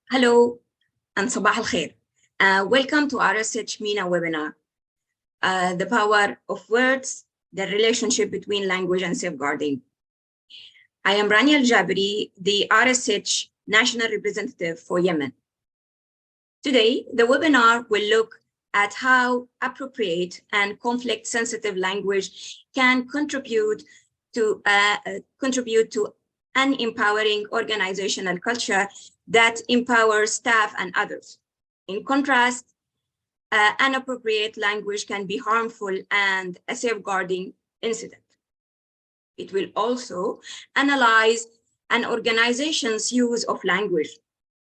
Hello and Sabah al-Khair. Welcome to RSH MENA webinar, The Power of Words, the Relationship Between Language and Safeguarding. I am Rania Al-Jabri, the RSH National Representative for Yemen. Today, the webinar will look at how appropriate and conflict-sensitive language can contribute to an empowering organizational culture that empowers staff and others. In contrast, inappropriate language can be harmful and a safeguarding incident. It will also analyze an organization's use of language.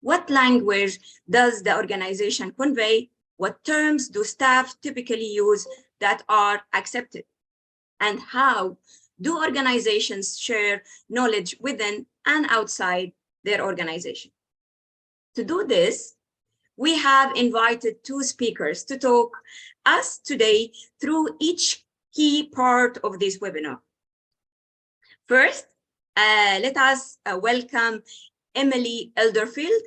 What language does the organization convey? What terms do staff typically use that are accepted? And how do organizations share knowledge within and outside their organization? To do this, we have invited two speakers to talk us today through each key part of this webinar. First, let us welcome Emily Elderfield.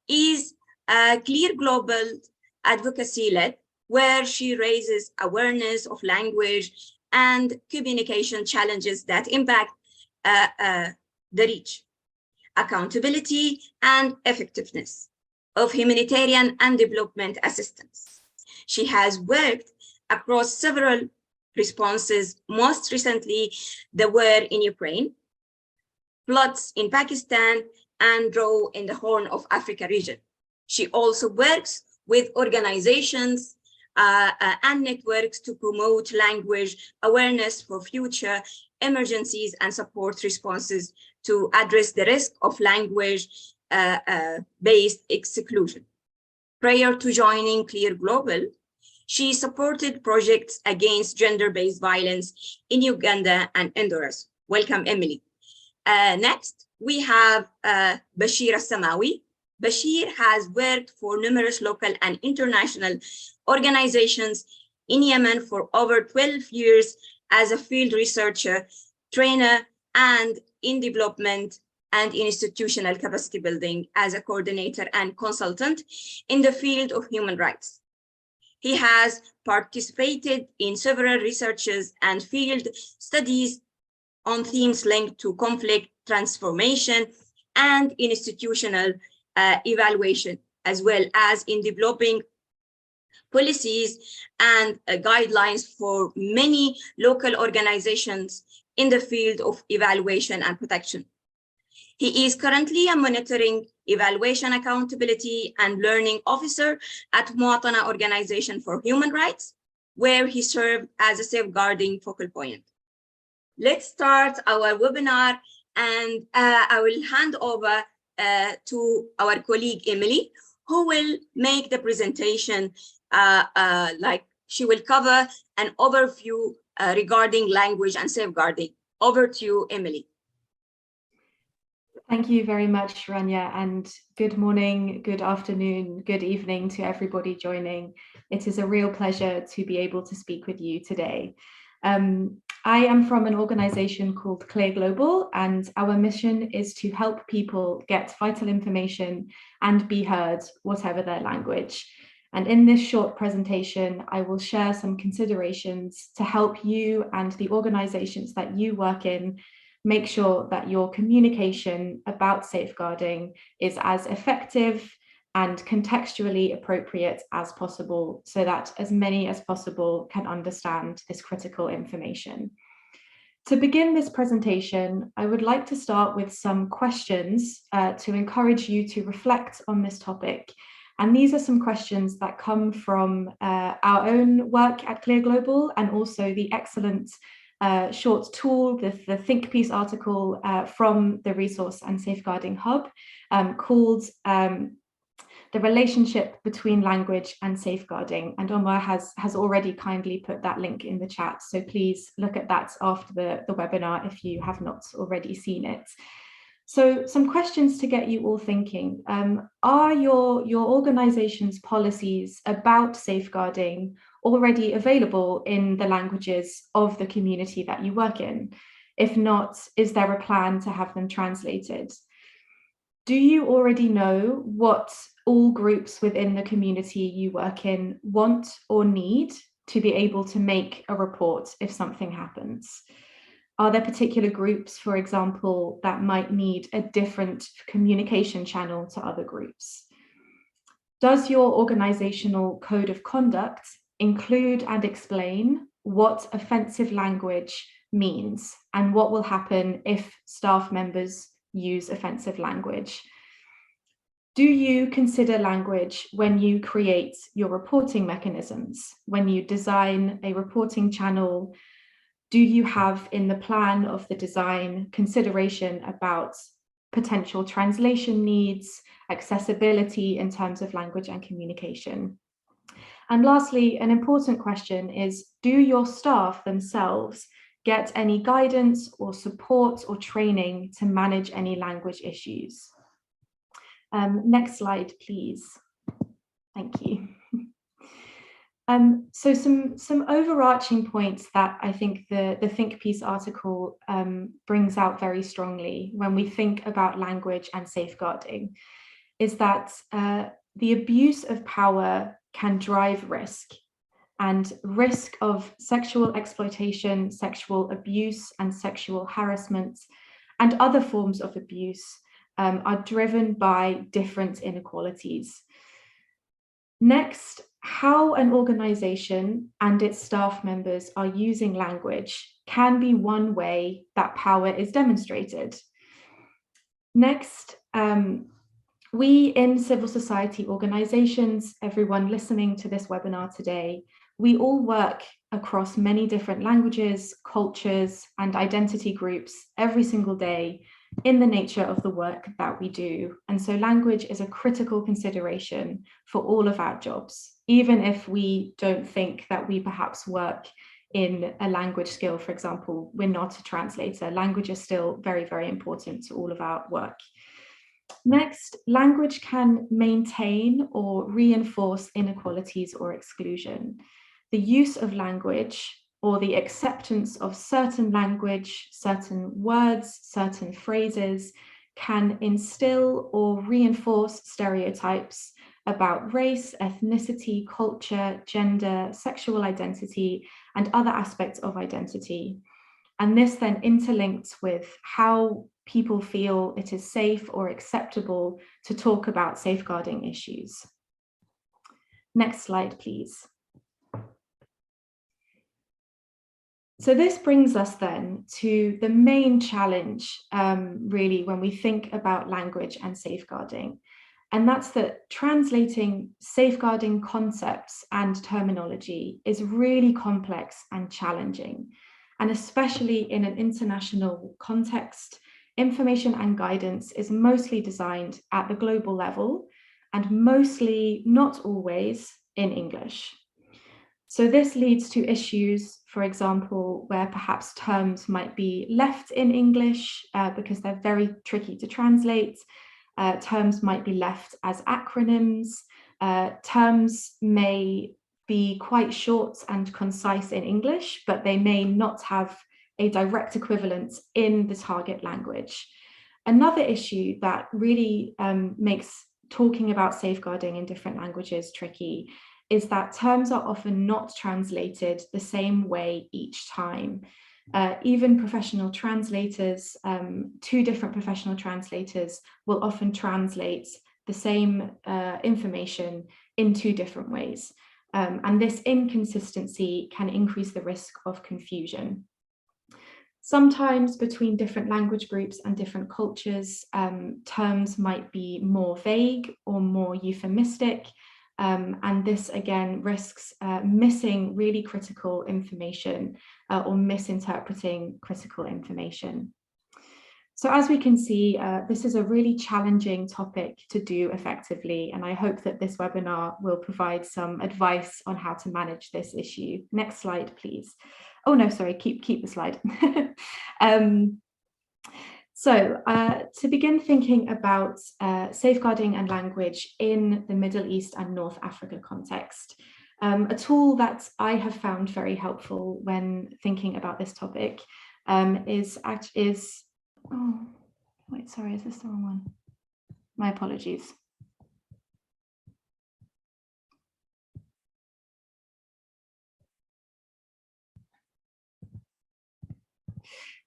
Is a Clear Global advocacy led, where she raises awareness of language and communication challenges that impact the reach, accountability, and effectiveness of humanitarian and development assistance. She has worked across several responses, most recently the war in Ukraine, floods in Pakistan, and drought in the Horn of Africa region. She also works with organizations and networks to promote language awareness for future emergencies and support responses to address the risk of language-based exclusion. Prior to joining Clear Global, she supported projects against gender-based violence in Uganda and Honduras. Welcome, Emily. Next, we have Bashir Al-Samawi. Bashir has worked for numerous local and international organizations in Yemen for over 12 years as a field researcher, trainer, and in development and institutional capacity building as a coordinator and consultant in the field of human rights. He has participated in several researches and field studies on themes linked to conflict, transformation, and institutional evaluation, as well as in developing policies and guidelines for many local organizations in the field of evaluation and protection. He is currently a monitoring, evaluation, accountability, and learning officer at Muwatana Organization for Human Rights, where he served as a safeguarding focal point. Let's start our webinar, and I will hand over to our colleague, Emily, who will make the presentation she will cover an overview regarding language and safeguarding. Over to you, Emily. Thank you very much, Rania, and good morning, good afternoon, good evening to everybody joining. It is a real pleasure to be able to speak with you today. I am from an organization called Clear Global, and our mission is to help people get vital information and be heard, whatever their language. And in this short presentation, I will share some considerations to help you and the organizations that you work in make sure that your communication about safeguarding is as effective and contextually appropriate as possible, so that as many as possible can understand this critical information. To begin this presentation, I would like to start with some questions to encourage you to reflect on this topic. And these are some questions that come from our own work at Clear Global, and also the excellent short tool, the Think Piece article from the Resource and Safeguarding Hub called The Relationship Between Language and Safeguarding. And Omar has already kindly put that link in the chat. So please look at that after the webinar if you have not already seen it. So some questions to get you all thinking. Are your organization's policies about safeguarding already available in the languages of the community that you work in? If not, is there a plan to have them translated? Do you already know what all groups within the community you work in want or need to be able to make a report if something happens? Are there particular groups, for example, that might need a different communication channel to other groups? Does your organizational code of conduct include and explain what offensive language means and what will happen if staff members use offensive language? Do you consider language when you create your reporting mechanisms, when you design a reporting channel? Do you have in the plan of the design consideration about potential translation needs, accessibility in terms of language and communication? And lastly, an important question is, do your staff themselves get any guidance or support or training to manage any language issues? Next slide, please. Thank you. So some overarching points that I think the Think Piece article brings out very strongly when we think about language and safeguarding is that the abuse of power can drive risk, and risk of sexual exploitation, sexual abuse, and sexual harassment, and other forms of abuse are driven by different inequalities. Next, how an organization and its staff members are using language can be one way that power is demonstrated. Next, we in civil society organizations, everyone listening to this webinar today, we all work across many different languages, cultures, and identity groups every single day in the nature of the work that we do. And so language is a critical consideration for all of our jobs, even if we don't think that we perhaps work in a language skill. For example, we're not a translator. Language is still very, very important to all of our work. Next, language can maintain or reinforce inequalities or exclusion. The use of language or the acceptance of certain language, certain words, certain phrases can instill or reinforce stereotypes about race, ethnicity, culture, gender, sexual identity, and other aspects of identity. And this then interlinks with how people feel it is safe or acceptable to talk about safeguarding issues. Next slide, please. So this brings us then to the main challenge, really, when we think about language and safeguarding. And that's that translating safeguarding concepts and terminology is really complex and challenging. And especially in an international context, information and guidance is mostly designed at the global level and mostly, not always, in English. So this leads to issues, for example, where perhaps terms might be left in English because they're very tricky to translate. Terms might be left as acronyms. Terms may be quite short and concise in English, but they may not have a direct equivalent in the target language. Another issue that really makes talking about safeguarding in different languages tricky is that terms are often not translated the same way each time. Even professional translators, two different professional translators will often translate the same information in two different ways. And this inconsistency can increase the risk of confusion. Sometimes between different language groups and different cultures, terms might be more vague or more euphemistic. And this again risks missing really critical information or misinterpreting critical information. So as we can see, this is a really challenging topic to do effectively, and I hope that this webinar will provide some advice on how to manage this issue. Next slide, please. Oh no, sorry, keep the slide. So to begin thinking about safeguarding and language in the Middle East and North Africa context, a tool that I have found very helpful when thinking about this topic is, oh, wait, sorry, is this the wrong one? My apologies.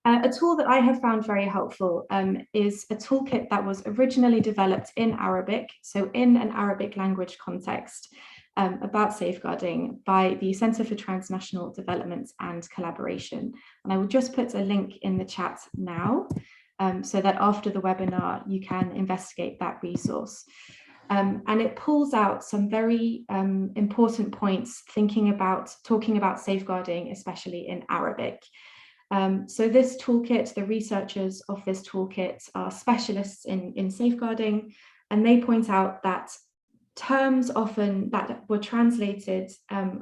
A tool that I have found very helpful is a toolkit that was originally developed in Arabic, so in an Arabic language context, about safeguarding by the Centre for Transnational Development and Collaboration. And I will just put a link in the chat now, so that after the webinar, you can investigate that resource. And it pulls out some very important points talking about safeguarding, especially in Arabic. So this toolkit, the researchers of this toolkit are specialists in safeguarding, and they point out that terms often that were translated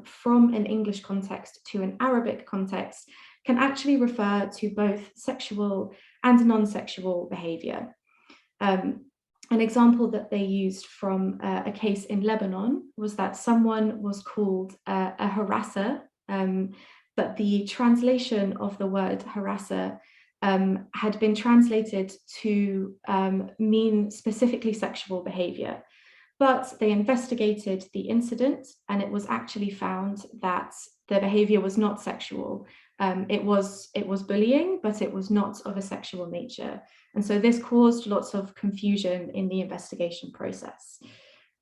from an English context to an Arabic context can actually refer to both sexual and non-sexual behavior. An example that they used from a case in Lebanon was that someone was called a harasser, but the translation of the word harasser had been translated to mean specifically sexual behavior. But they investigated the incident, and it was actually found that the behavior was not sexual. It was bullying, but it was not of a sexual nature. And so this caused lots of confusion in the investigation process.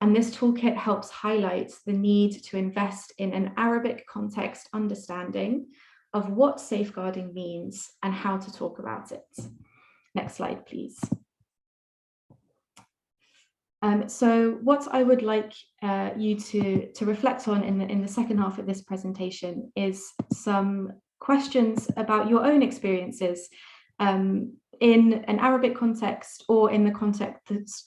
And this toolkit helps highlight the need to invest in an Arabic context understanding of what safeguarding means and how to talk about it. Next slide, please. So what I would like you to reflect on in the second half of this presentation is some questions about your own experiences in an Arabic context or in the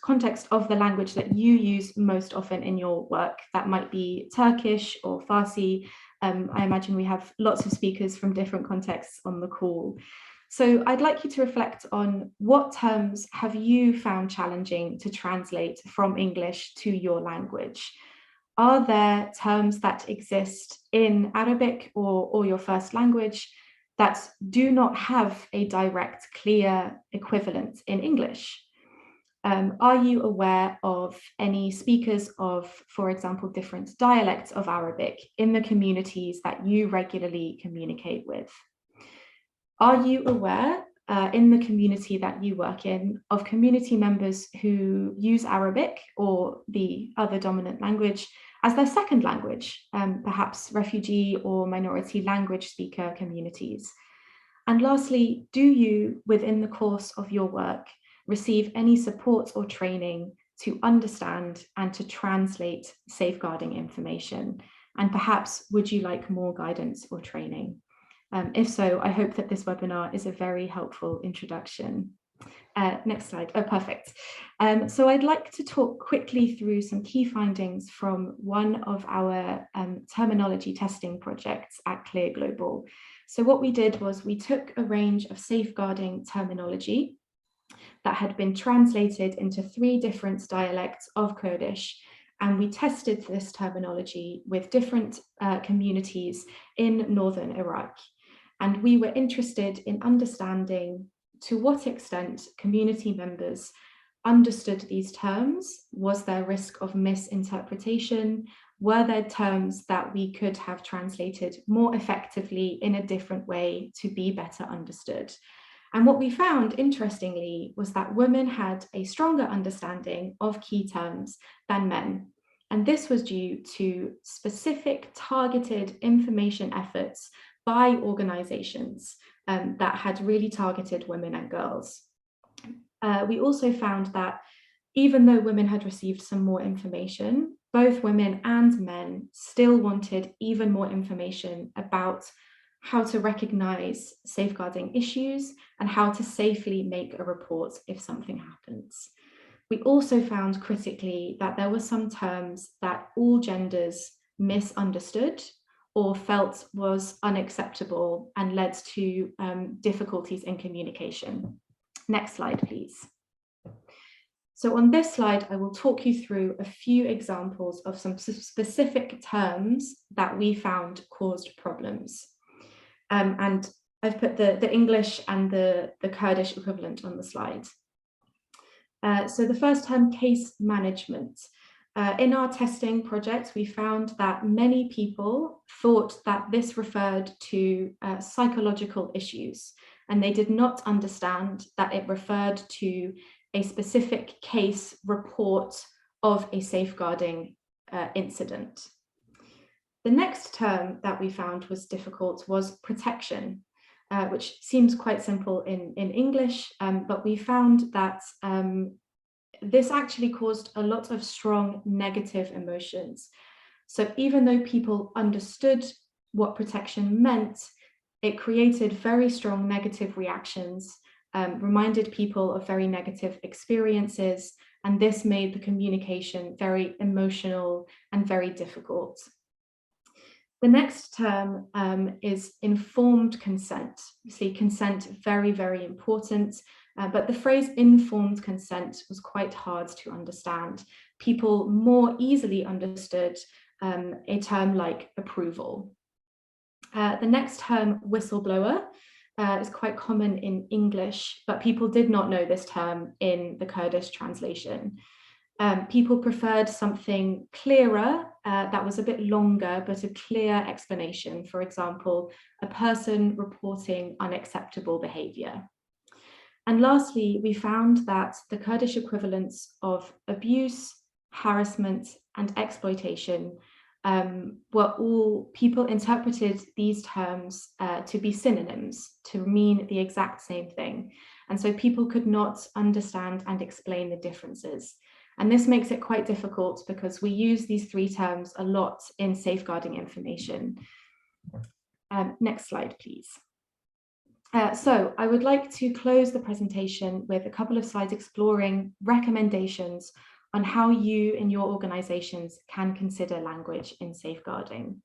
context of the language that you use most often in your work. That might be Turkish or Farsi. I imagine we have lots of speakers from different contexts on the call. So I'd like you to reflect on what terms have you found challenging to translate from English to your language? Are there terms that exist in Arabic or your first language that do not have a direct, clear equivalent in English? Are you aware of any speakers of, for example, different dialects of Arabic in the communities that you regularly communicate with? Are you aware in the community that you work in of community members who use Arabic or the other dominant language as their second language, perhaps refugee or minority language speaker communities? And lastly, do you, within the course of your work, receive any support or training to understand and to translate safeguarding information? And perhaps would you like more guidance or training? If so, I hope that this webinar is a very helpful introduction. Next slide. Oh, perfect. So I'd like to talk quickly through some key findings from one of our terminology testing projects at Clear Global. So what we did was we took a range of safeguarding terminology that had been translated into 3 different dialects of Kurdish, and we tested this terminology with different communities in northern Iraq. And we were interested in understanding to what extent community members understood these terms. Was there risk of misinterpretation? Were there terms that we could have translated more effectively in a different way to be better understood? And what we found, interestingly, was that women had a stronger understanding of key terms than men. And this was due to specific targeted information efforts by organizations that had really targeted women and girls. We also found that even though women had received some more information, both women and men still wanted even more information about how to recognize safeguarding issues and how to safely make a report if something happens. We also found critically that there were some terms that all genders misunderstood or felt was unacceptable and led to difficulties in communication. Next slide, please. So on this slide, I will talk you through a few examples of some specific terms that we found caused problems. And I've put the English and the Kurdish equivalent on the slide. So the first term, case management. In our testing project, we found that many people thought that this referred to psychological issues, and they did not understand that it referred to a specific case report of a safeguarding incident. The next term that we found was difficult was protection, which seems quite simple in English, but we found that this actually caused a lot of strong negative emotions. So even though people understood what protection meant, it created very strong negative reactions, reminded people of very negative experiences, and this made the communication very emotional and very difficult. The next term is informed consent. You see, consent, very, very important. But the phrase informed consent was quite hard to understand. People more easily understood a term like approval. The next term, whistleblower, is quite common in English, but people did not know this term in the Kurdish translation. People preferred something clearer that was a bit longer, but a clear explanation. For example, a person reporting unacceptable behavior. And lastly, we found that the Kurdish equivalents of abuse, harassment, and exploitation were all, people interpreted these terms to be synonyms, to mean the exact same thing. And so people could not understand and explain the differences. And this makes it quite difficult because we use these three terms a lot in safeguarding information. Next slide, please. So I would like to close the presentation with a couple of slides exploring recommendations on how you in your organizations can consider language in safeguarding.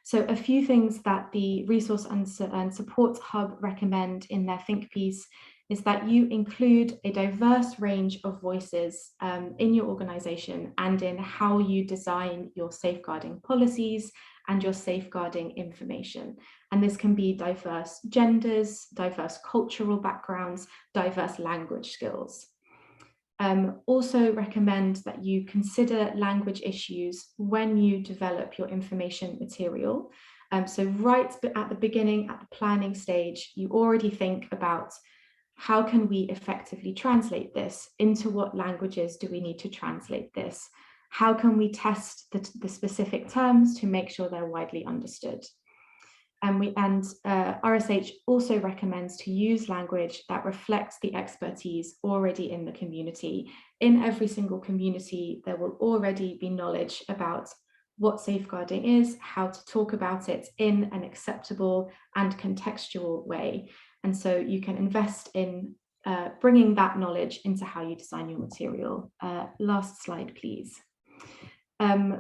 So a few things that the Resource and Support Hub recommend in their think piece is that you include a diverse range of voices in your organization and in how you design your safeguarding policies and your safeguarding information. And this can be diverse genders, diverse cultural backgrounds, diverse language skills. Also recommend that you consider language issues when you develop your information material. So right at the beginning, at the planning stage, you already think about how can we effectively translate this? Into what languages do we need to translate this? How can we test the specific terms to make sure they're widely understood? And RSH also recommends to use language that reflects the expertise already in the community. In every single community, there will already be knowledge about what safeguarding is, how to talk about it in an acceptable and contextual way. And so you can invest in bringing that knowledge into how you design your material. Last slide, please.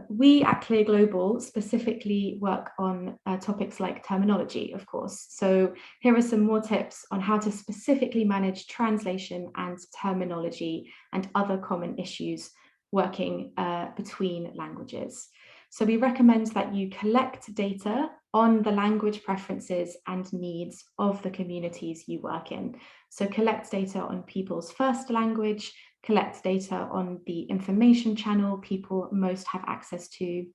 We at Clear Global specifically work on topics like terminology, of course. So here are some more tips on how to specifically manage translation and terminology and other common issues working between languages. So we recommend that you collect data on the language preferences and needs of the communities you work in. So collect data on people's first language, collect data on the information channel people most have access to,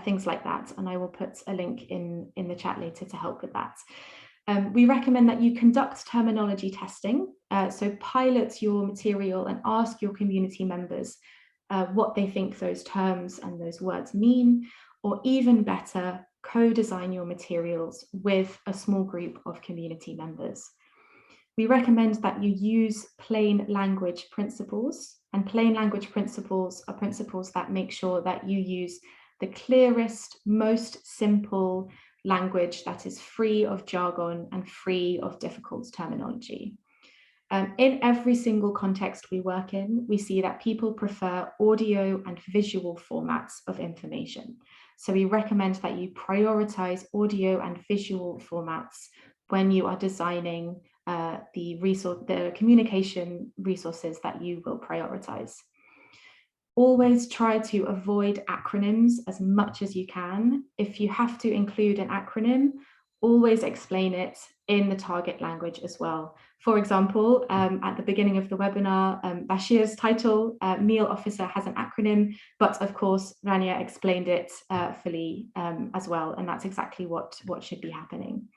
things like that. And I will put a link in the chat later to help with that. We recommend that you conduct terminology testing. So pilot your material and ask your community members what they think those terms and those words mean, or even better, co-design your materials with a small group of community members. We recommend that you use plain language principles, and plain language principles are principles that make sure that you use the clearest, most simple language that is free of jargon and free of difficult terminology. In every single context we work in, we see that people prefer audio and visual formats of information. So we recommend that you prioritize audio and visual formats when you are designing the communication resources that you will prioritize. Always try to avoid acronyms as much as you can. If you have to include an acronym, always explain it in the target language as well. For example, at the beginning of the webinar, Bashir's title, Meal Officer, has an acronym, but of course, Rania explained it fully as well, and that's exactly what should be happening.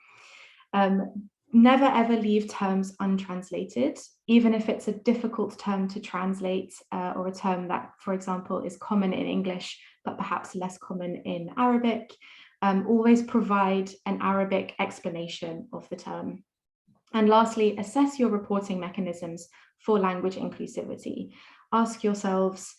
Never ever leave terms untranslated, even if it's a difficult term to translate or a term that, for example, is common in English, but perhaps less common in Arabic. Always provide an Arabic explanation of the term. And lastly, assess your reporting mechanisms for language inclusivity. Ask yourselves,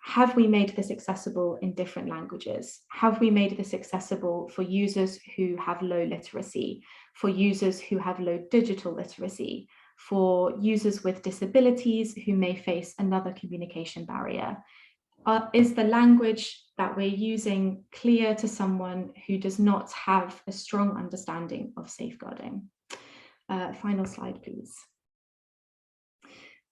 have we made this accessible in different languages? Have we made this accessible for users who have low literacy, for users who have low digital literacy, for users with disabilities who may face another communication barrier? Is the language that we're using clear to someone who does not have a strong understanding of safeguarding? Final slide, please.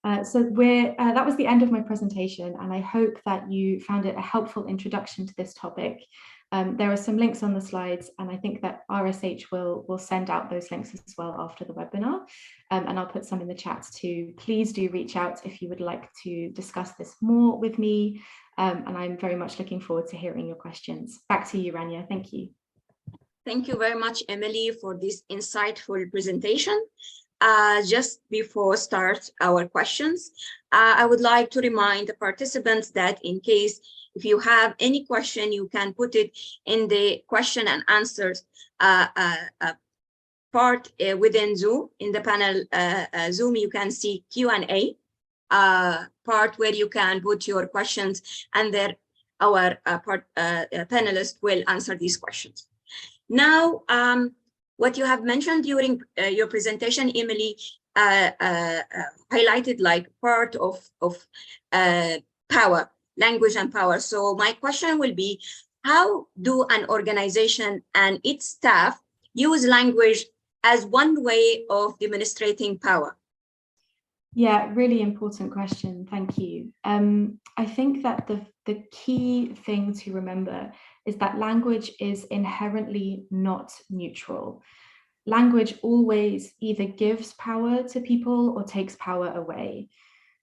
That was the end of my presentation, and I hope that you found it a helpful introduction to this topic. There are some links on the slides, and I think that RSH will send out those links as well after the webinar, and I'll put some in the chat too. Please do reach out if you would like to discuss this more with me, and I'm very much looking forward to hearing your questions. Back to you, Rania. Thank you. Thank you very much, Emily, for this insightful presentation. Just before start our questions, I would like to remind the participants that in case if you have any question, you can put it in the question and answers part within Zoom. In the panel Zoom, you can see Q&A part where you can put your questions, and then our panelists will answer these questions. Now, what you have mentioned during your presentation, Emily, highlighted like part of power, language and power. So my question will be, how do an organization and its staff use language as one way of demonstrating power? Yeah, really important question. Thank you. I think that the key thing to remember is that language is inherently not neutral. Language always either gives power to people or takes power away.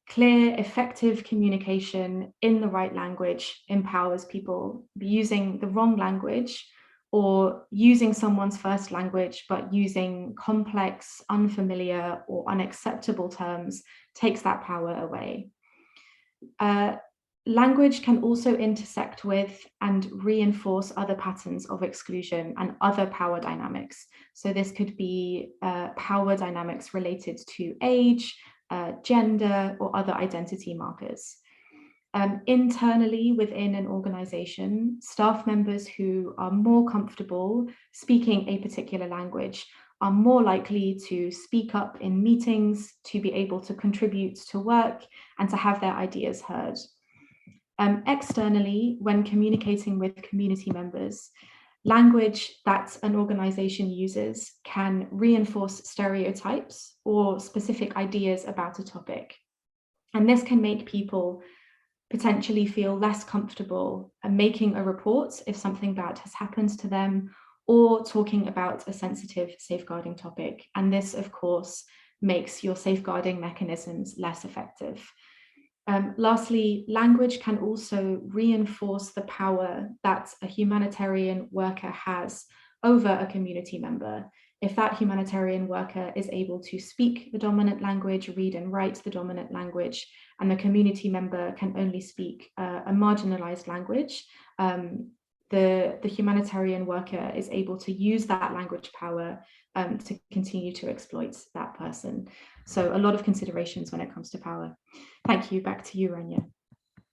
Clear, effective communication in the right language empowers people. Using the wrong language or using someone's first language, but using complex, unfamiliar, or unacceptable terms takes that power away. Language can also intersect with and reinforce other patterns of exclusion and other power dynamics. So this could be power dynamics related to age, gender, or other identity markers. Internally within an organization, staff members who are more comfortable speaking a particular language are more likely to speak up in meetings, to be able to contribute to work, and to have their ideas heard. Externally, when communicating with community members, language that an organization uses can reinforce stereotypes or specific ideas about a topic. And this can make people potentially feel less comfortable making a report if something bad has happened to them, or talking about a sensitive safeguarding topic. And this, of course, makes your safeguarding mechanisms less effective. Lastly, language can also reinforce the power that a humanitarian worker has over a community member. If that humanitarian worker is able to speak the dominant language, read and write the dominant language, and the community member can only speak a marginalized language, the humanitarian worker is able to use that language power to continue to exploit that person. So a lot of considerations when it comes to power. Thank you. Back to you, Rania.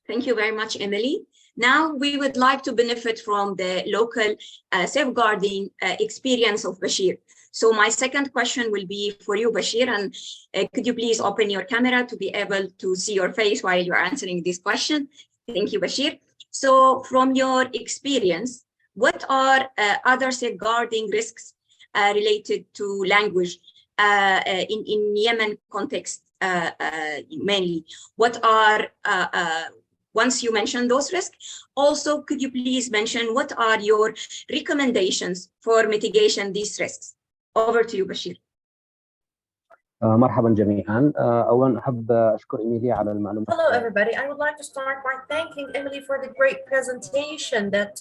Thank you very much, Emily. Now we would like to benefit from the local safeguarding experience of Bashir. So my second question will be for you, Bashir, and could you please open your camera to be able to see your face while you're answering this question? Thank you, Bashir. So from your experience, what are other safeguarding risks related to language in Yemen context mainly? What once you mention those risks, also, could you please mention what are your recommendations for mitigation these risks? Over to you, Bashir. مرحبا جميعا. اولا احب اشكر ايميليا على المعلومات. Hello everybody. I would like to start by thanking Emily for the great presentation that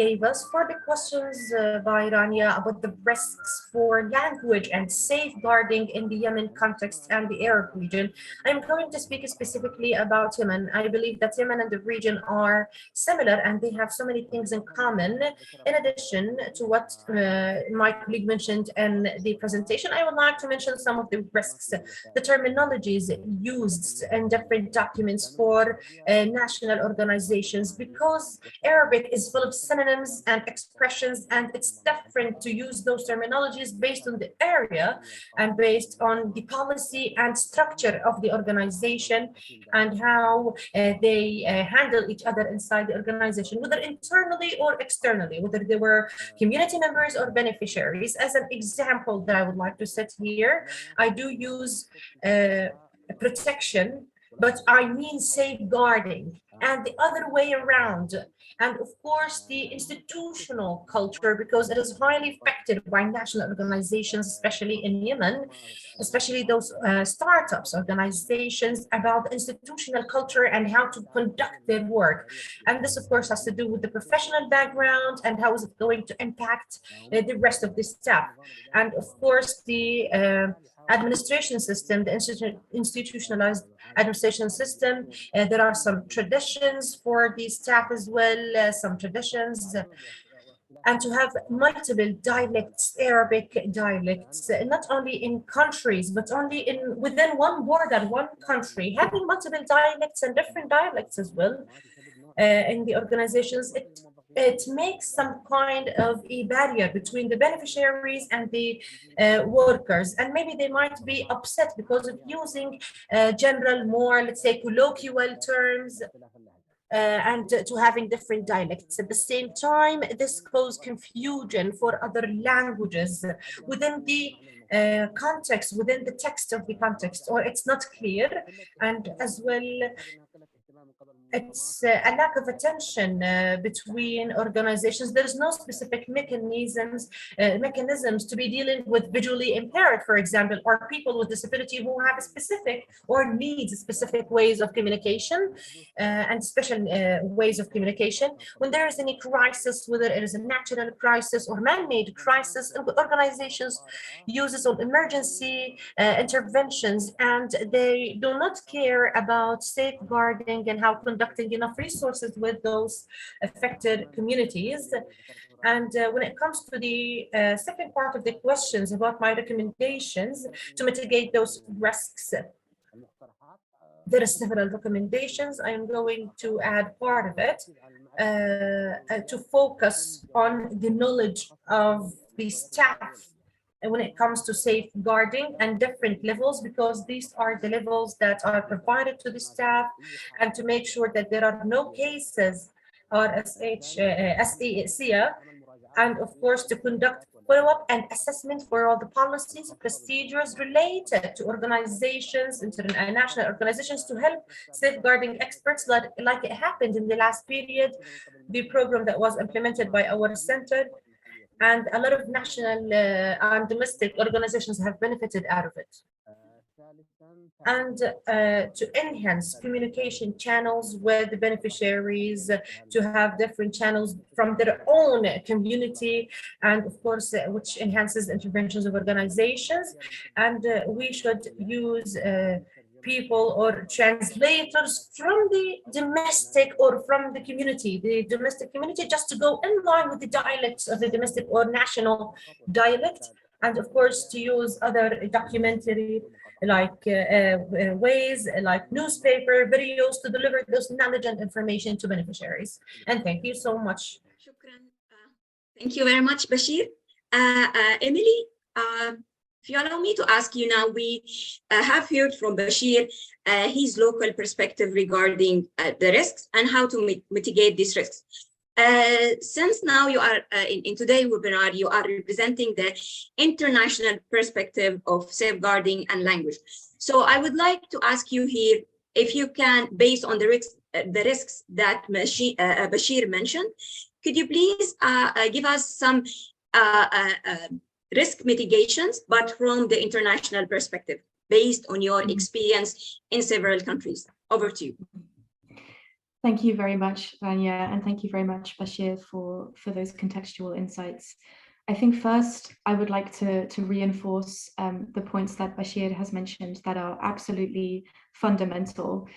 gave us, for the questions by Rania about the risks for language and safeguarding in the Yemen context and the Arab region. I'm going to speak specifically about Yemen. I believe that Yemen and the region are similar and they have so many things in common. In addition to what my colleague mentioned in the presentation, I would like to mention some of the risks, the terminologies used in different documents for national organizations, because Arabic is full of synonyms and expressions, and it's different to use those terminologies based on the area and based on the policy and structure of the organization and how they handle each other inside the organization, whether internally or externally, whether they were community members or beneficiaries. As an example that I would like to set here, I do use protection, but I mean safeguarding, and the other way around. And of course, the institutional culture, because it is highly affected by national organizations, especially in Yemen, especially those startups, organizations, about institutional culture and how to conduct their work. And this, of course, has to do with the professional background and how is it going to impact the rest of the staff. And of course, the administration system, the institutionalized administration system. There are some traditions for the staff as well, some traditions. And to have multiple dialects, Arabic dialects, not only in countries, but only within one border, one country, having multiple dialects and different dialects as well in the organizations, it makes some kind of a barrier between the beneficiaries and the workers. And maybe they might be upset because of using general, more, let's say, colloquial terms and to having different dialects. At the same time, this causes confusion for other languages within the context, within the text of the context, or it's not clear. And as well, it's a lack of attention between organizations. There's no specific mechanisms to be dealing with visually impaired, for example, or people with disability who have a specific or needs specific ways of communication and special ways of communication. When there is any crisis, whether it is a natural crisis or man-made crisis, organizations uses on emergency interventions, and they do not care about safeguarding and how conducting enough resources with those affected communities. And when it comes to the second part of the questions about my recommendations to mitigate those risks, there are several recommendations. I am going to add part of it to focus on the knowledge of the staff when it comes to safeguarding and different levels, because these are the levels that are provided to the staff, and to make sure that there are no cases or SECA, and of course to conduct follow-up and assessment for all the policies, procedures related to organizations, international organizations, to help safeguarding experts, like it happened in the last period, the program that was implemented by our center. And a lot of national and domestic organizations have benefited out of it. And to enhance communication channels with the beneficiaries, to have different channels from their own community, and of course, which enhances interventions of organizations. And we should use people or translators from the domestic or from the domestic community, just to go in line with the dialects of the domestic or national dialect. And of course, to use other documentary like ways, like newspaper, videos, to deliver this knowledge and information to beneficiaries. And thank you so much. Thank you very much, Bashir. Emily, if you allow me to ask you now, we have heard from Bashir his local perspective regarding the risks and how to mitigate these risks. Since now you are in today's webinar, you are representing the international perspective of safeguarding and language. So I would like to ask you here, if you can, based on the the risks that Bashir mentioned. Could you please give us some risk mitigations, but from the international perspective, based on your experience in several countries? Over to you. Thank you very much, Rania, and thank you very much, Bashir, for those contextual insights. I think first, I would like to reinforce the points that Bashir has mentioned that are absolutely fundamental.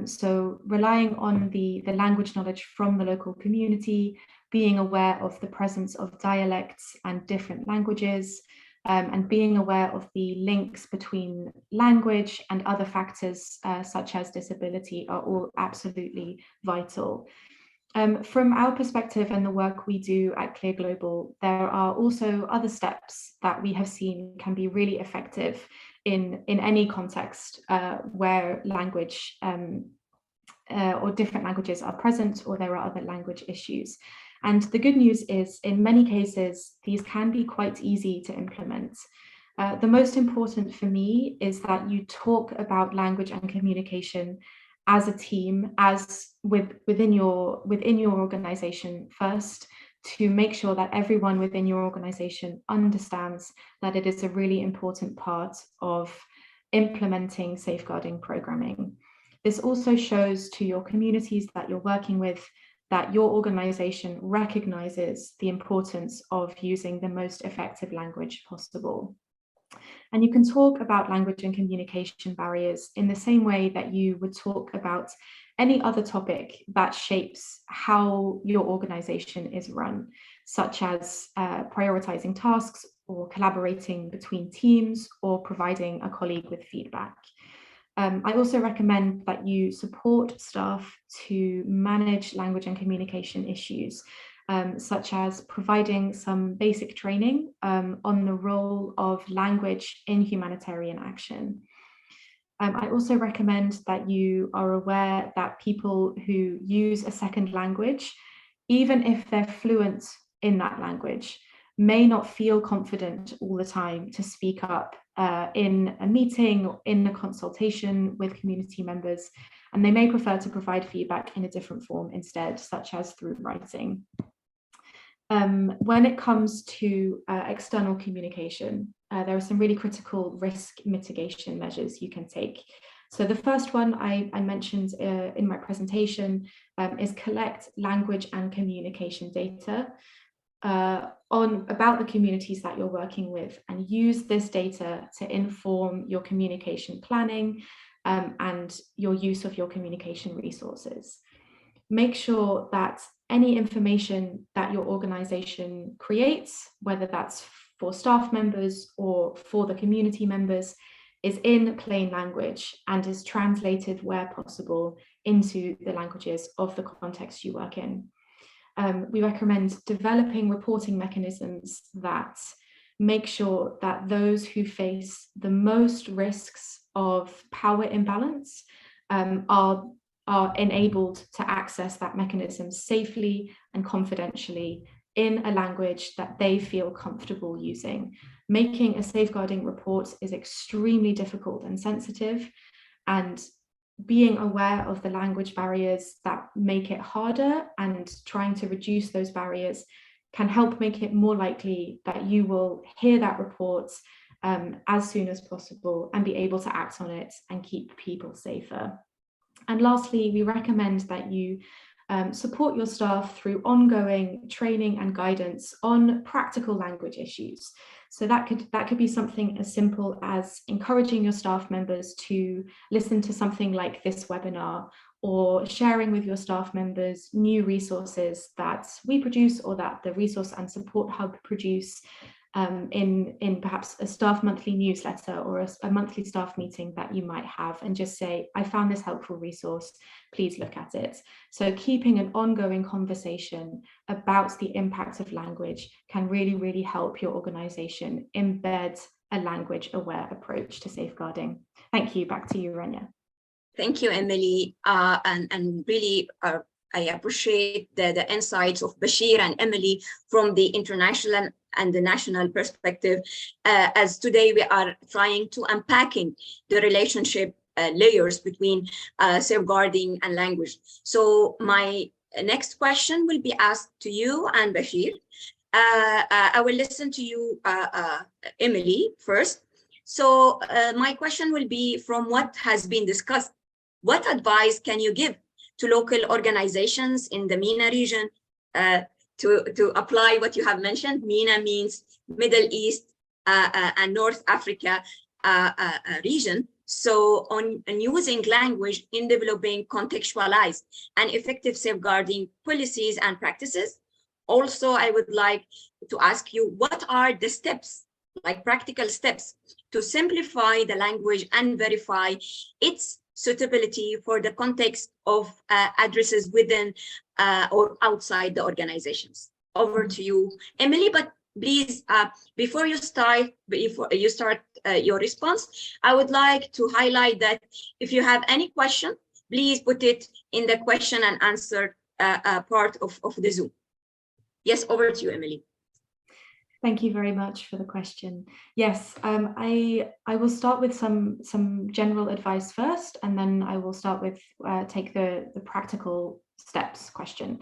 So relying on the language knowledge from the local community, being aware of the presence of dialects and different languages, and being aware of the links between language and other factors such as disability are all absolutely vital. From our perspective and the work we do at Clear Global, there are also other steps that we have seen can be really effective in any context where language or different languages are present, or there are other language issues. And the good news is, in many cases, these can be quite easy to implement. The most important for me is that you talk about language and communication as a team, as within your organization first, to make sure that everyone within your organization understands that it is a really important part of implementing safeguarding programming. This also shows to your communities that you're working with that your organization recognizes the importance of using the most effective language possible. And you can talk about language and communication barriers in the same way that you would talk about any other topic that shapes how your organization is run, such as prioritizing tasks or collaborating between teams or providing a colleague with feedback. I also recommend that you support staff to manage language and communication issues, such as providing some basic training on the role of language in humanitarian action. I also recommend that you are aware that people who use a second language, even if they're fluent in that language, may not feel confident all the time to speak up in a meeting or in a consultation with community members, and they may prefer to provide feedback in a different form instead, such as through writing. When it comes to external communication, there are some really critical risk mitigation measures you can take. So the first one I mentioned in my presentation is collect language and communication data about the communities that you're working with, and use this data to inform your communication planning and your use of your communication resources. Make sure that any information that your organization creates, whether that's for staff members or for the community members, is in plain language and is translated where possible into the languages of the context you work in. We recommend developing reporting mechanisms that make sure that those who face the most risks of power imbalance are enabled to access that mechanism safely and confidentially in a language that they feel comfortable using. Making a safeguarding report is extremely difficult and sensitive, and being aware of the language barriers that make it harder and trying to reduce those barriers can help make it more likely that you will hear that report as soon as possible and be able to act on it and keep people safer. And lastly, we recommend that you support your staff through ongoing training and guidance on practical language issues. So that could be something as simple as encouraging your staff members to listen to something like this webinar, or sharing with your staff members new resources that we produce or that the Resource and Support Hub produce in perhaps a staff monthly newsletter or a monthly staff meeting that you might have, and just say, I found this helpful resource, please look at it. So keeping an ongoing conversation about the impact of language can really, really help your organization embed a language aware approach to safeguarding. Thank you. Back to you, Rania. Thank you, Emily. And really, I appreciate the insights of Bashir and Emily from the international and the national perspective, as today we are trying to unpacking the relationship layers between safeguarding and language. So my next question will be asked to you and Bashir. I will listen to you, Emily, first. So my question will be, from what has been discussed, what advice can you give to local organizations in the MENA region to apply what you have mentioned? MENA means Middle East and North Africa region. So on using language in developing contextualized and effective safeguarding policies and practices. Also, I would like to ask you, what are the steps, like practical steps, to simplify the language and verify its suitability for the context of addresses within or outside the organizations? Over to you, Emily, but please, before you start your response, I would like to highlight that if you have any question, please put it in the question and answer part of the Zoom. Yes, over to you, Emily. Thank you very much for the question. Yes, I will start with some general advice first, and then I will start with take the practical steps question.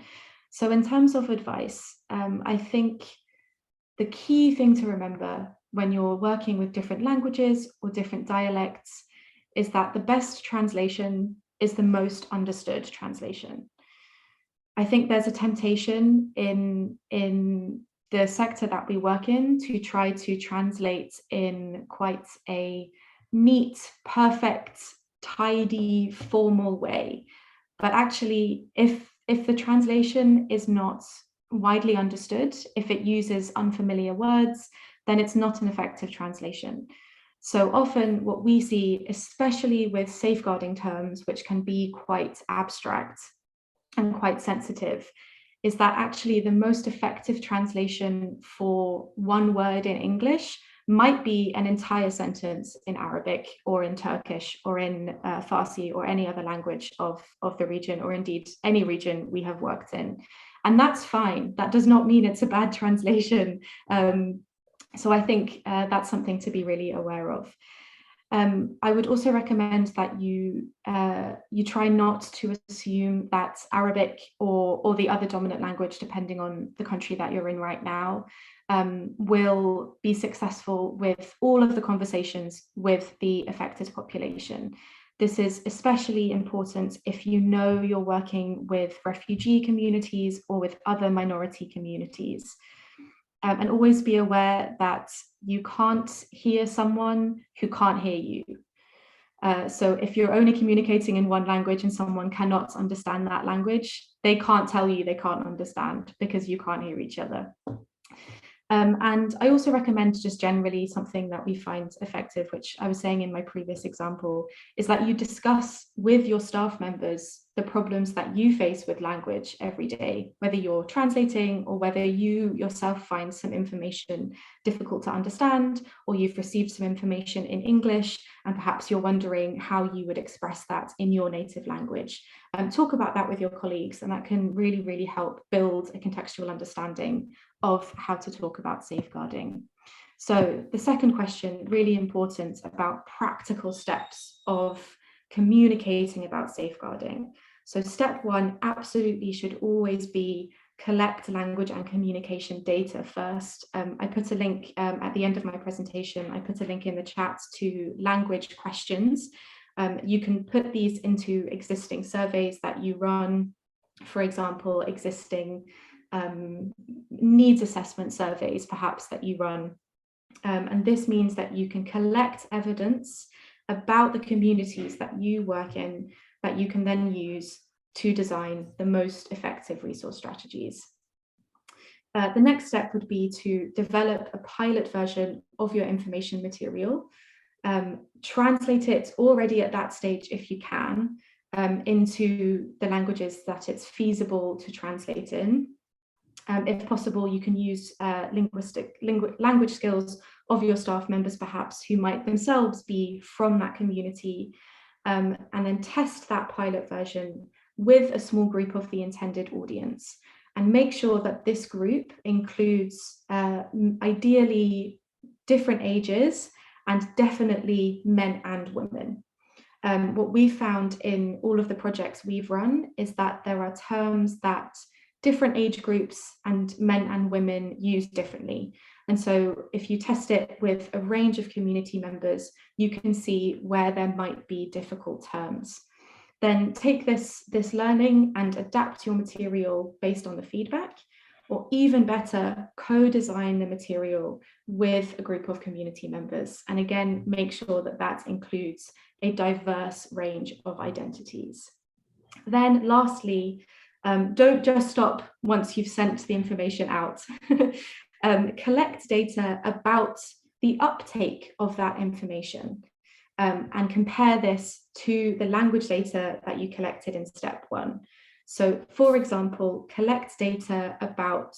So in terms of advice, I think the key thing to remember when you're working with different languages or different dialects is that the best translation is the most understood translation. I think there's a temptation in the sector that we work in to try to translate in quite a neat, perfect, tidy, formal way. But actually, if the translation is not widely understood, if it uses unfamiliar words, then it's not an effective translation. So often what we see, especially with safeguarding terms, which can be quite abstract and quite sensitive, is that actually the most effective translation for one word in English might be an entire sentence in Arabic or in Turkish or in Farsi or any other language of the region, or indeed any region we have worked in. And that's fine. That does not mean it's a bad translation. So I think that's something to be really aware of. I would also recommend that you try not to assume that Arabic or the other dominant language, depending on the country that you're in right now, will be successful with all of the conversations with the affected population. This is especially important if you know you're working with refugee communities or with other minority communities. And always be aware that you can't hear someone who can't hear you. So if you're only communicating in one language and someone cannot understand that language, they can't tell you they can't understand because you can't hear each other. And I also recommend just generally something that we find effective, which I was saying in my previous example, is that you discuss with your staff members the problems that you face with language every day, whether you're translating or whether you yourself find some information difficult to understand, or you've received some information in English and perhaps you're wondering how you would express that in your native language. Talk about that with your colleagues, and that can really, really help build a contextual understanding of how to talk about safeguarding. So the second question, really important, about practical steps of communicating about safeguarding. So step one absolutely should always be collect language and communication data first. I put a link at the end of my presentation, I put a link in the chat to language questions. You can put these into existing surveys that you run, for example, existing needs assessment surveys perhaps that you run. And this means that you can collect evidence about the communities that you work in that you can then use to design the most effective resource strategies. The next step would be to develop a pilot version of your information material. Translate it already at that stage if you can into the languages that it's feasible to translate in. If possible, you can use language skills of your staff members, perhaps, who might themselves be from that community, and then test that pilot version with a small group of the intended audience. And make sure that this group includes ideally different ages and definitely men and women. What we found in all of the projects we've run is that there are terms that different age groups and men and women use differently. And so if you test it with a range of community members, you can see where there might be difficult terms. Then take this learning and adapt your material based on the feedback, or even better, co-design the material with a group of community members. And again, make sure that that includes a diverse range of identities. Then lastly, don't just stop once you've sent the information out. Collect data about the uptake of that information and compare this to the language data that you collected in step 1. So for example, collect data about,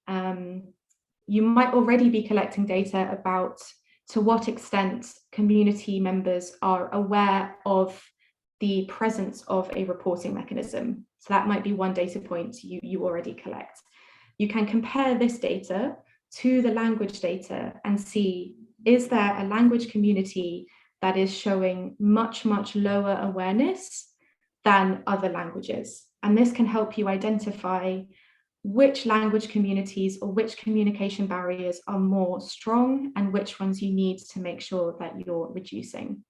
you might already be collecting data about to what extent community members are aware of the presence of a reporting mechanism. So that might be one data point you already collect. You can compare this data to the language data and see, is there a language community that is showing much lower awareness than other languages? And this can help you identify which language communities or which communication barriers are more strong and which ones you need to make sure that you're reducing.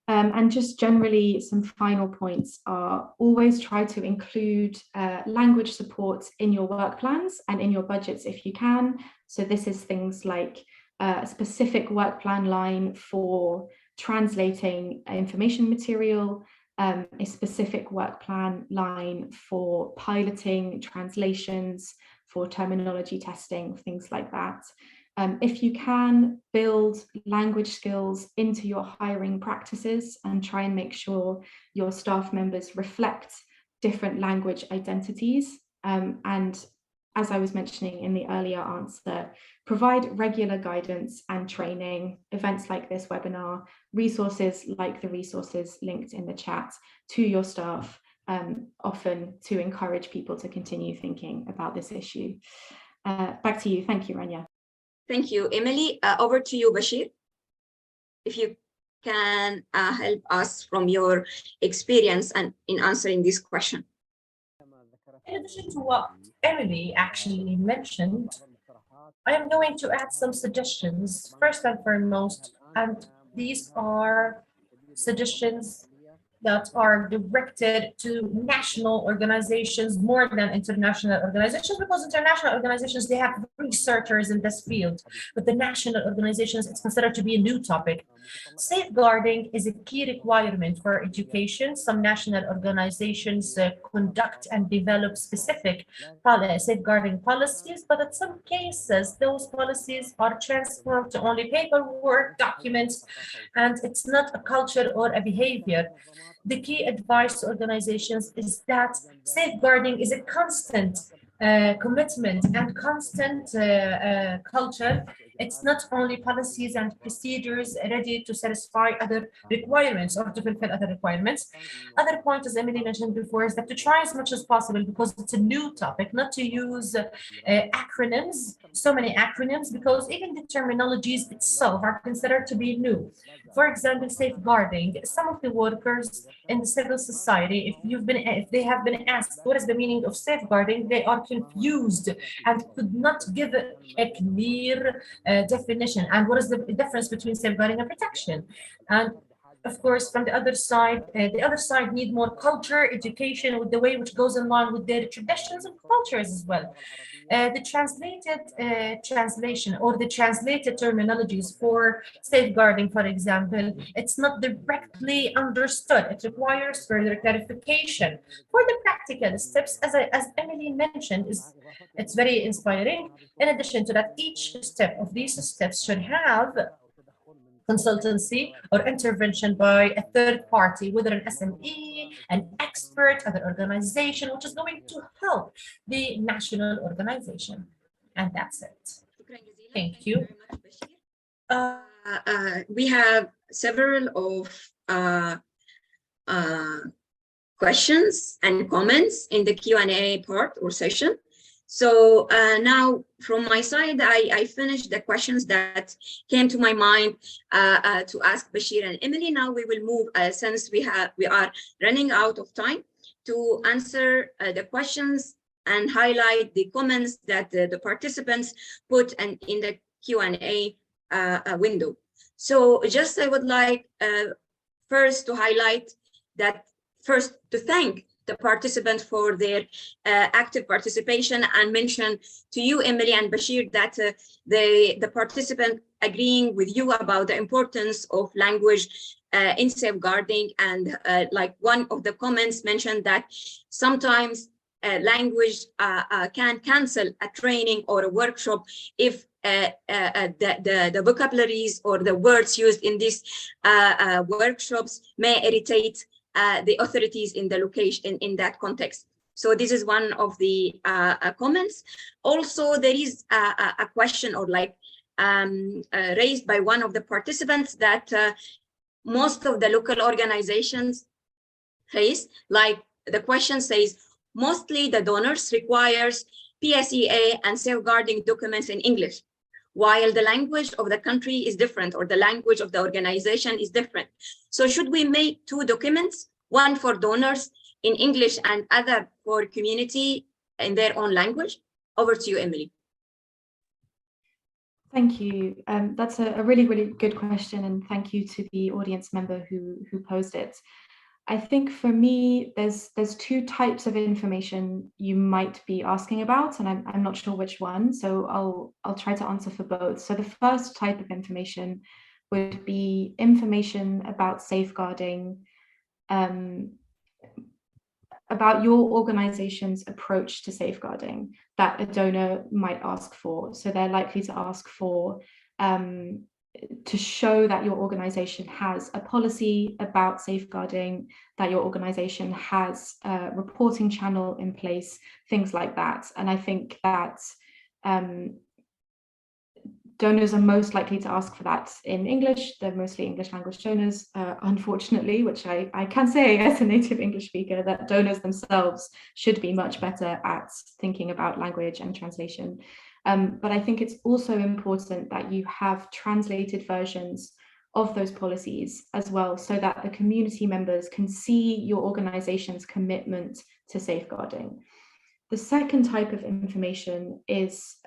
And just generally, some final points are always try to include language support in your work plans and in your budgets if you can. So this is things like a specific work plan line for translating information material, a specific work plan line for piloting translations, for terminology testing, things like that. If you can, build language skills into your hiring practices and try and make sure your staff members reflect different language identities. And as I was mentioning in the earlier answer, provide regular guidance and training, events like this webinar, resources like the resources linked in the chat to your staff, often to encourage people to continue thinking about this issue. Back to you. Thank you, Rania. Thank you, Emily. Over to you, Bashir. If you can help us from your experience and in answering this question. In addition to what Emily actually mentioned, I am going to add some suggestions, first and foremost, and these are suggestions that are directed to national organizations more than international organizations, because international organizations, they have researchers in this field, but the national organizations, it's considered to be a new topic. Safeguarding is a key requirement for education. Some national organizations conduct and develop specific safeguarding policies, but in some cases, those policies are transformed to only paperwork, documents, and it's not a culture or a behavior. The key advice to organizations is that safeguarding is a constant commitment and constant culture. It's not only policies and procedures ready to satisfy other requirements or to fulfill other requirements. Other point, as Emily mentioned before, is that to try as much as possible, because it's a new topic, not to use acronyms, so many acronyms, because even the terminologies itself are considered to be new. For example, safeguarding. Some of the workers in the civil society, if they have been asked what is the meaning of safeguarding, they are confused and could not give a clear definition. And what is the difference between safeguarding and protection? And of course, from the other side need more culture, education, with the way which goes in line with their traditions and cultures as well. The translated translation or the translated terminologies for safeguarding, for example, it's not directly understood. It requires further clarification. For the practical steps, as Emily mentioned, it's very inspiring. In addition to that, each step of these steps should have consultancy or intervention by a third party, whether an SME, an expert, other organization, which is going to help the national organization. And that's it. Thank you. We have several of questions and comments in the Q&A part or session. So now from my side, I finished the questions that came to my mind to ask Bashir and Emily. Now we will move, since we are running out of time, to answer the questions and highlight the comments that the participants put in the Q&A window. So just I would like first to highlight that, first to thank the participants for their active participation, and mention to you, Emily and Bashir, that the participant agreeing with you about the importance of language in safeguarding. And like one of the comments mentioned that sometimes language can cancel a training or a workshop if the vocabularies or the words used in these workshops may irritate the authorities in the location, in that context. So this is one of the comments. Also, there is a question or like raised by one of the participants that most of the local organizations face, like the question says, mostly the donors requires PSEA and safeguarding documents in English, while the language of the country is different, or the language of the organization is different. So should we make two documents, one for donors in English and other for community in their own language? Over to you, Emily. Thank you. That's a really, really good question, and thank you to the audience member who posed it. I think for me, there's two types of information you might be asking about, and I'm not sure which one, so I'll try to answer for both. So the first type of information would be information about safeguarding, about your organization's approach to safeguarding that a donor might ask for. So they're likely to ask for to show that your organization has a policy about safeguarding, that your organization has a reporting channel in place, things like that. And I think that donors are most likely to ask for that in English. They're mostly English language donors, unfortunately, which I can say as a native English speaker, that donors themselves should be much better at thinking about language and translation. But I think it's also important that you have translated versions of those policies as well, so that the community members can see your organization's commitment to safeguarding. The second type of information is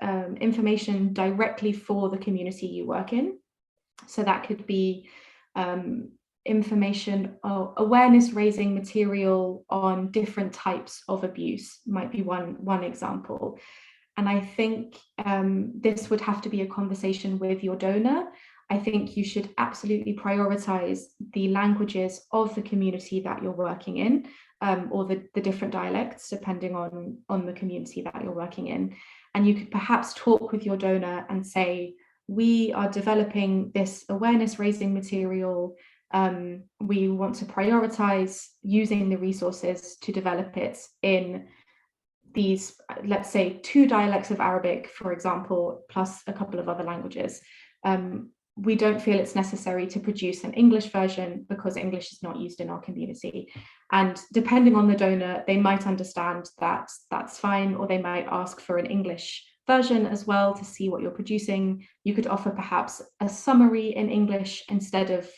information directly for the community you work in. So that could be information or awareness raising material on different types of abuse, might be one example. And I think this would have to be a conversation with your donor. I think you should absolutely prioritize the languages of the community that you're working in, or the different dialects, depending on the community that you're working in. And you could perhaps talk with your donor and say, we are developing this awareness raising material. We want to prioritize using the resources to develop it in these, let's say, 2 dialects of Arabic, for example, plus a couple of other languages. We don't feel it's necessary to produce an English version because English is not used in our community. And depending on the donor, they might understand that that's fine, or they might ask for an English version as well to see what you're producing. You could offer perhaps a summary in English instead of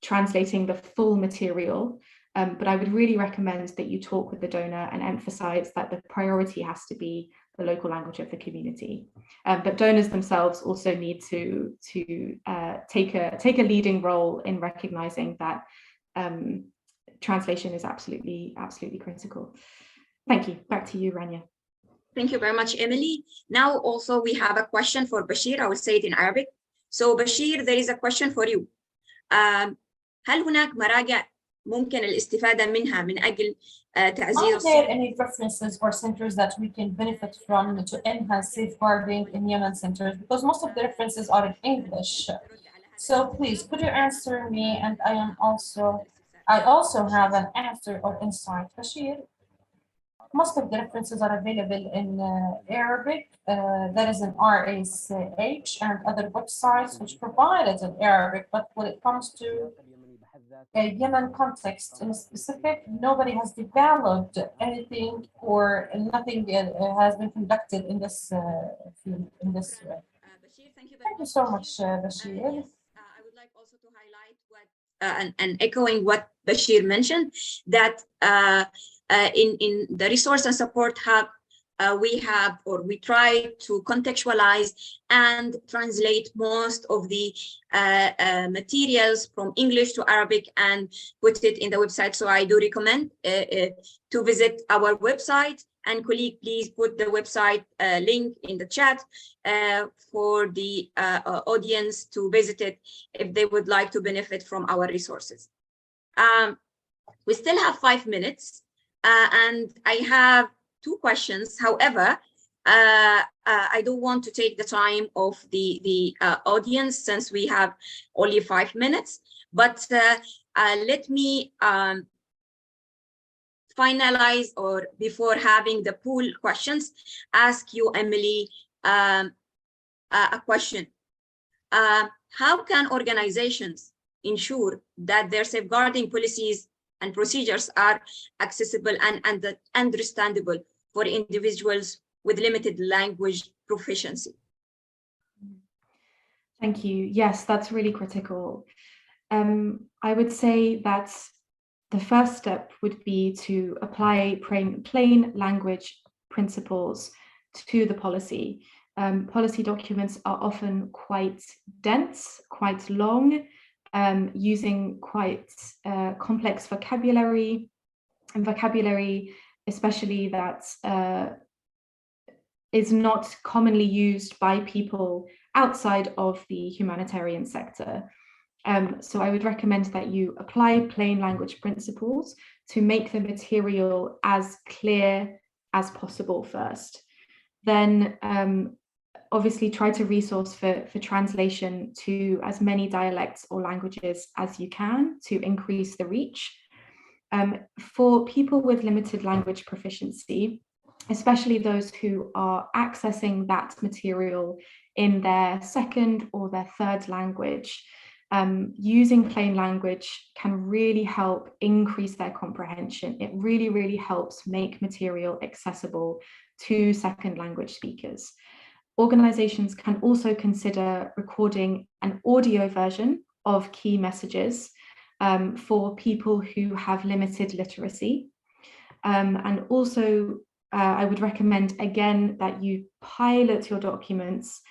translating the full material. But I would really recommend that you talk with the donor and emphasize that the priority has to be the local language of the community. But donors themselves also need to take a leading role in recognizing that translation is absolutely critical. Thank you. Back to you, Rania. Thank you very much, Emily. Now also we have a question for Bashir. I will say it in Arabic. So Bashir, there is a question for you. هل هناك مراجع ممكن الاستفادة منها من أجل تعزيز Are there any references or centers that we can benefit from to enhance safeguarding in Yemen centers? Because most of the references are in English. So please, could you answer me? And I also have an answer or insight. Bashir, most of the references are available in Arabic. That is in RACH and other websites which provide it in Arabic. But when it comes to Yemen context in specific, nobody has developed anything or nothing has been conducted in this field, in this way. Bashir, thank you very Thank you much. so much, Bashir. Yes, I would like also to highlight what, and echoing what Bashir mentioned, that in the Resource and Support Hub, we try to contextualize and translate most of the materials from English to Arabic and put it in the website. So I do recommend to visit our website. And colleague, please put the website link in the chat for the audience to visit it if they would like to benefit from our resources. We still have 5 minutes, and I have 2 questions. However, I don't want to take the time of the audience since we have only 5 minutes, but let me finalize, or before having the pool questions, ask you, Emily, a question. How can organizations ensure that their safeguarding policies and procedures are accessible and understandable for individuals with limited language proficiency? Thank you. Yes, that's really critical. I would say that the first step would be to apply plain language principles to the policy. Policy documents are often quite dense, quite long, using quite complex vocabulary, and vocabulary especially that is not commonly used by people outside of the humanitarian sector. So I would recommend that you apply plain language principles to make the material as clear as possible first. Then obviously try to resource for translation to as many dialects or languages as you can to increase the reach. For people with limited language proficiency, especially those who are accessing that material in their second or their third language, using plain language can really help increase their comprehension. It really, really helps make material accessible to second language speakers. Organizations can also consider recording an audio version of key messages for people who have limited literacy. And also, I would recommend again that you pilot your documents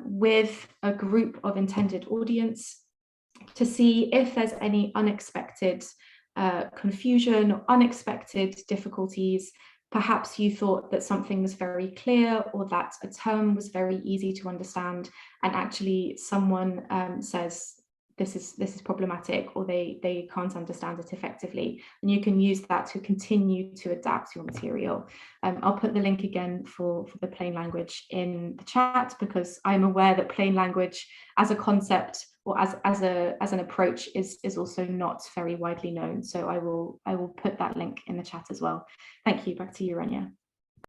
with a group of intended audience to see if there's any unexpected confusion or unexpected difficulties. Perhaps you thought that something was very clear or that a term was very easy to understand, and actually someone says this is problematic, or they can't understand it effectively, and you can use that to continue to adapt your material. I'll put the link again for the plain language in the chat, because I'm aware that plain language as a concept or as an approach is also not very widely known. So I will put that link in the chat as well. Thank you. Back to you, Rania.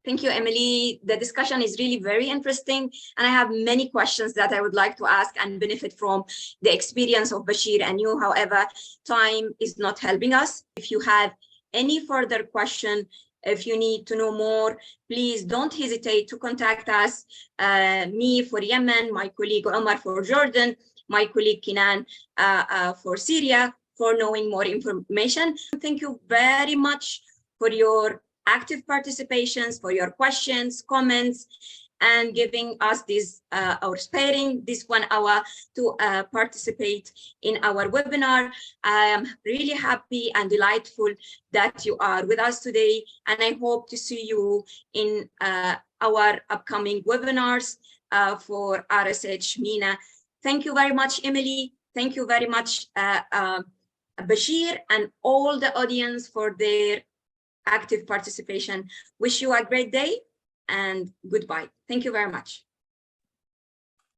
Thank you, Emily. The discussion is really very interesting, and I have many questions that I would like to ask and benefit from the experience of Bashir and you. However, time is not helping us. If you have any further question, if you need to know more, please don't hesitate to contact us. Me for Yemen, my colleague Omar for Jordan, my colleague Kinan for Syria, for knowing more information. Thank you very much for your active participations, for your questions, comments, and giving us this or sparing this 1 hour to participate in our webinar. I am really happy and delightful that you are with us today, and I hope to see you in our upcoming webinars for RSH MENA. Thank you very much, Emily. Thank you very much, Bashir, and all the audience for their active participation. Wish you a great day and goodbye. Thank you very much.